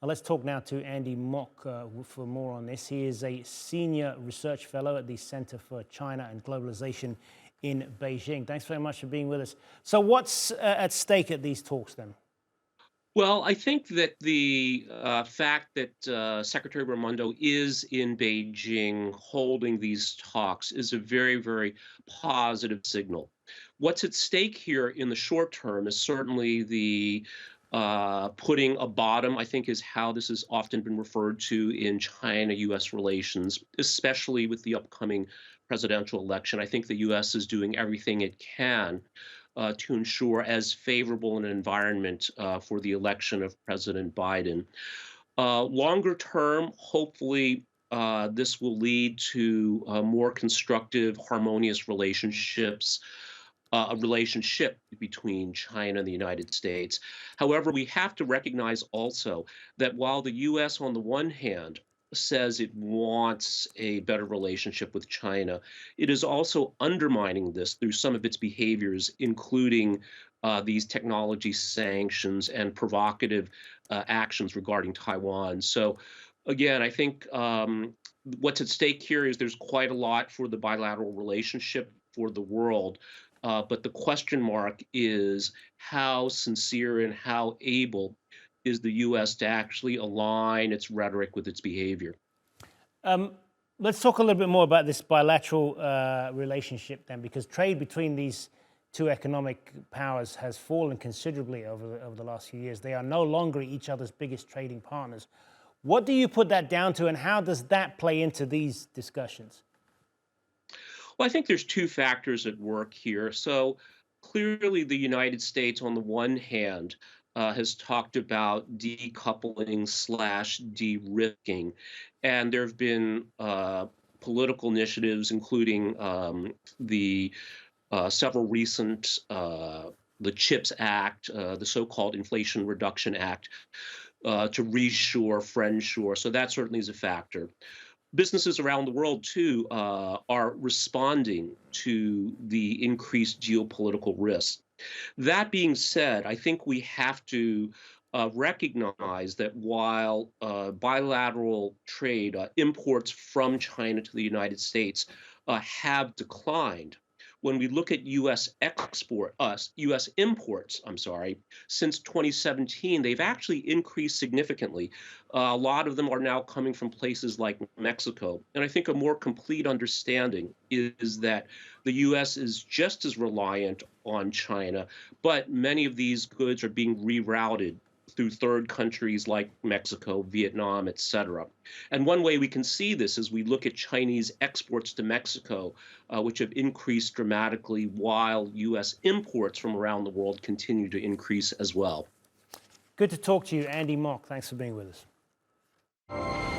Let's talk now to Andy Mock for more on this. He is a senior research fellow at the Center for China and Globalization in Beijing. Thanks very much for being with us. So what's at stake at these talks then? Well, I think that the fact that Secretary Raimondo is in Beijing holding these talks is a very, very positive signal. What's at stake here in the short term is certainly the putting a bottom, I think is how this has often been referred to in China-US relations, especially with the upcoming presidential election. I think the US is doing everything it can to ensure as favorable an environment for the election of President Biden. Longer term, hopefully, this will lead to more constructive, harmonious relationships, a relationship between China and the United States. However, we have to recognize also that while the U.S., on the one hand, says it wants a better relationship with China, it is also undermining this through some of its behaviors, including these technology sanctions and provocative actions regarding Taiwan. So, again, I think what's at stake here is there's quite a lot for the bilateral relationship for the world. But the question mark is how sincere and how able is the U.S. to actually align its rhetoric with its behavior. Let's talk a little bit more about this bilateral relationship then, because trade between these two economic powers has fallen considerably over the last few years. They are no longer each other's biggest trading partners. What do you put that down to, and how does that play into these discussions? Well, I think there's two factors at work here. So clearly, the United States, on the one hand, has talked about decoupling slash de-risking, and there have been political initiatives, including the several recent the CHIPS Act, the so-called Inflation Reduction Act, to reshore, friendshore. So that certainly is a factor. Businesses around the world, too, are responding to the increased geopolitical risk. That being said, I think we have to recognize that while bilateral trade, imports from China to the United States have declined, when we look at U.S. imports, I'm sorry, since 2017, they've actually increased significantly. A lot of them are now coming from places like Mexico. And I think a more complete understanding is that the U.S. is just as reliant on China, but many of these goods are being rerouted through third countries like Mexico, Vietnam, et cetera. And one way we can see this is we look at Chinese exports to Mexico, which have increased dramatically, while U.S. imports from around the world continue to increase as well. Good to talk to you, Andy Mock. Thanks for being with us.